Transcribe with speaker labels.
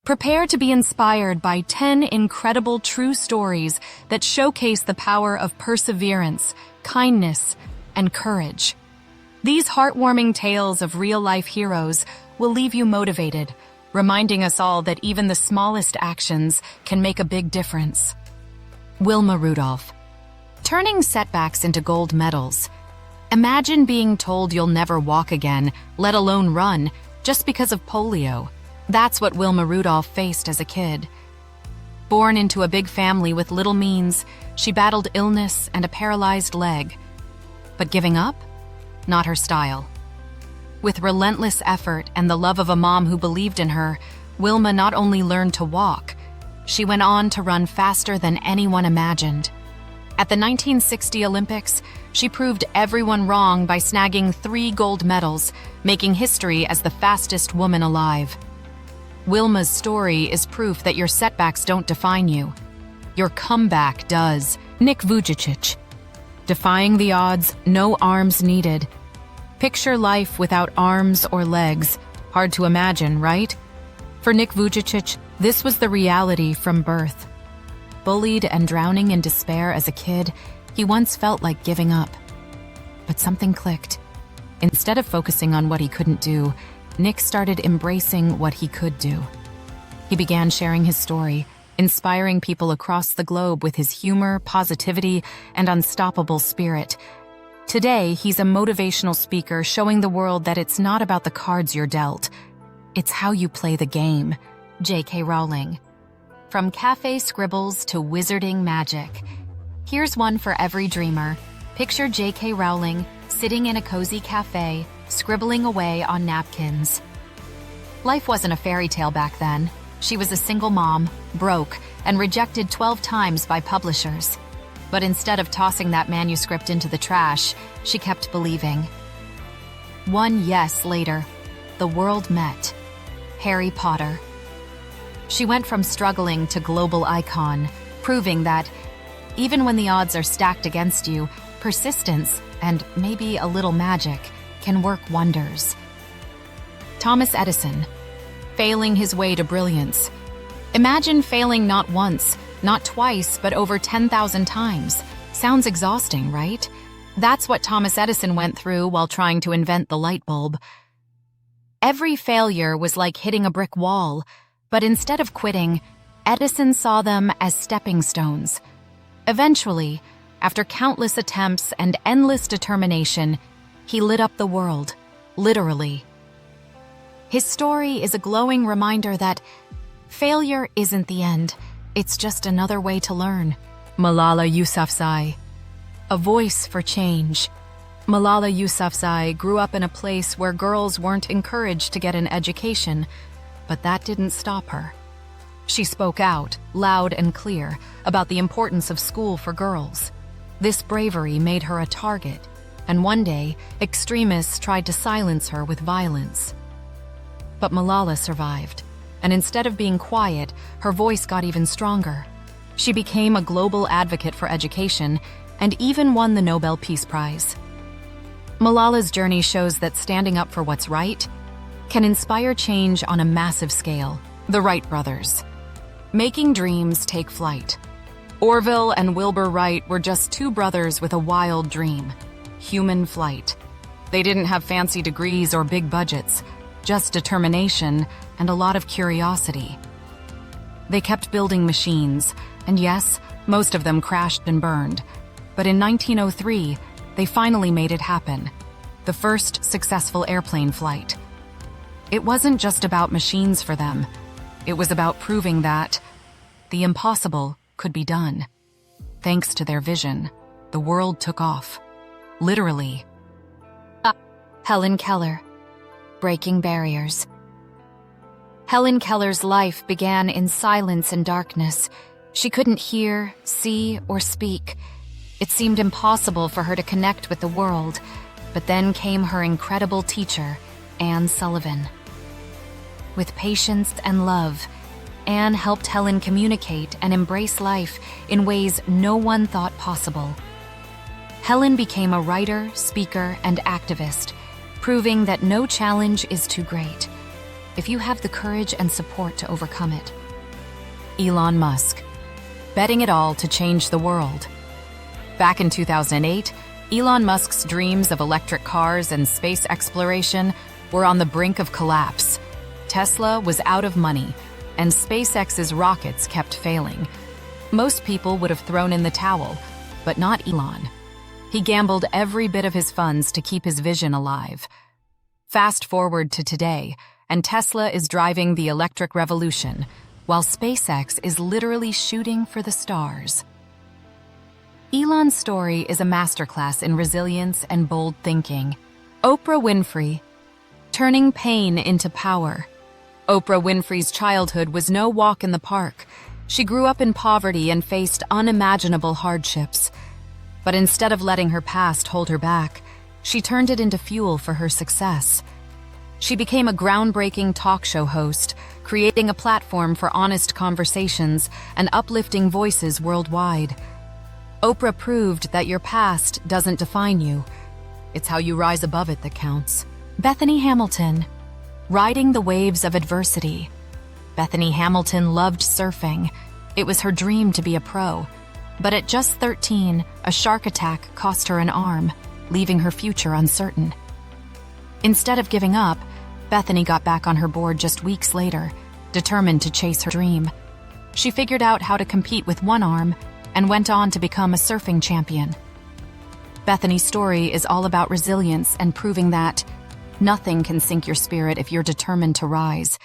Speaker 1: Prepare to be inspired by 10 incredible true stories that showcase the power of perseverance, kindness, and courage. These heartwarming tales of real-life heroes will leave you motivated, reminding us all that even the smallest actions can make a big difference. Wilma Rudolph. Turning setbacks into gold medals. Imagine being told you'll never walk again, let alone run, just because of polio. That's what Wilma Rudolph faced as a kid. Born into a big family with little means, she battled illness and a paralyzed leg. But giving up? Not her style. With relentless effort and the love of a mom who believed in her, Wilma not only learned to walk, she went on to run faster than anyone imagined. At the 1960 Olympics, she proved everyone wrong by snagging 3 gold medals, making history as the fastest woman alive. Wilma's story is proof that your setbacks don't define you. Your comeback does. Nick Vujicic. Defying the odds, no arms needed. Picture life without arms or legs. Hard to imagine, right? For Nick Vujicic, this was the reality from birth. Bullied and drowning in despair as a kid, he once felt like giving up. But something clicked. Instead of focusing on what he couldn't do, Nick started embracing what he could do. He began sharing his story, inspiring people across the globe with his humor, positivity, and unstoppable spirit. Today, he's a motivational speaker showing the world that it's not about the cards you're dealt. It's how you play the game. J.K. Rowling. From cafe scribbles to wizarding magic. Here's one for every dreamer. Picture J.K. Rowling sitting in a cozy cafe, scribbling away on napkins. Life wasn't a fairy tale back then. She was a single mom, broke, and rejected 12 times by publishers. But instead of tossing that manuscript into the trash, she kept believing. One yes later, the world met. Harry Potter. She went from struggling to global icon, proving that, even when the odds are stacked against you, persistence, and maybe a little magic, can work wonders. Thomas Edison. Failing his way to brilliance. Imagine failing not once, not twice, but over 10,000 times. Sounds exhausting, right? That's what Thomas Edison went through while trying to invent the light bulb. Every failure was like hitting a brick wall, but instead of quitting, Edison saw them as stepping stones. Eventually, after countless attempts and endless determination, he lit up the world, literally. His story is a glowing reminder that failure isn't the end, it's just another way to learn. Malala Yousafzai. A voice for change. Malala Yousafzai grew up in a place where girls weren't encouraged to get an education, but that didn't stop her. She spoke out, loud and clear, about the importance of school for girls. This bravery made her a target, and one day, extremists tried to silence her with violence. But Malala survived, and instead of being quiet, her voice got even stronger. She became a global advocate for education and even won the Nobel Peace Prize. Malala's journey shows that standing up for what's right can inspire change on a massive scale. The Wright brothers. Making dreams take flight. Orville and Wilbur Wright were just 2 brothers with a wild dream. Human flight. They didn't have fancy degrees or big budgets, just determination and a lot of curiosity. They kept building machines, and yes, most of them crashed and burned. But in 1903, they finally made it happen. The first successful airplane flight. It wasn't just about machines for them. It was about proving that the impossible could be done. Thanks to their vision, the world took off. Literally. Helen Keller. Breaking barriers. Helen Keller's life began in silence and darkness. She couldn't hear, see, or speak. It seemed impossible for her to connect with the world, but then came her incredible teacher, Anne Sullivan. With patience and love, Anne helped Helen communicate and embrace life in ways no one thought possible. Helen became a writer, speaker, and activist, proving that no challenge is too great. if you have the courage and support to overcome it. Elon Musk, betting it all to change the world. Back in 2008, Elon Musk's dreams of electric cars and space exploration were on the brink of collapse. Tesla was out of money, and SpaceX's rockets kept failing. Most people would have thrown in the towel, but not Elon. He gambled every bit of his funds to keep his vision alive. Fast forward to today, and Tesla is driving the electric revolution, while SpaceX is literally shooting for the stars. Elon's story is a masterclass in resilience and bold thinking. Oprah Winfrey, turning pain into power. Oprah Winfrey's childhood was no walk in the park. She grew up in poverty and faced unimaginable hardships. But instead of letting her past hold her back, she turned it into fuel for her success. She became a groundbreaking talk show host, creating a platform for honest conversations and uplifting voices worldwide. Oprah proved that your past doesn't define you. It's how you rise above it that counts. Bethany Hamilton, riding the waves of adversity. Bethany Hamilton loved surfing. It was her dream to be a pro. But at just 13, a shark attack cost her an arm, leaving her future uncertain. Instead of giving up, Bethany got back on her board just weeks later, determined to chase her dream. She figured out how to compete with one arm and went on to become a surfing champion. Bethany's story is all about resilience and proving that nothing can sink your spirit if you're determined to rise.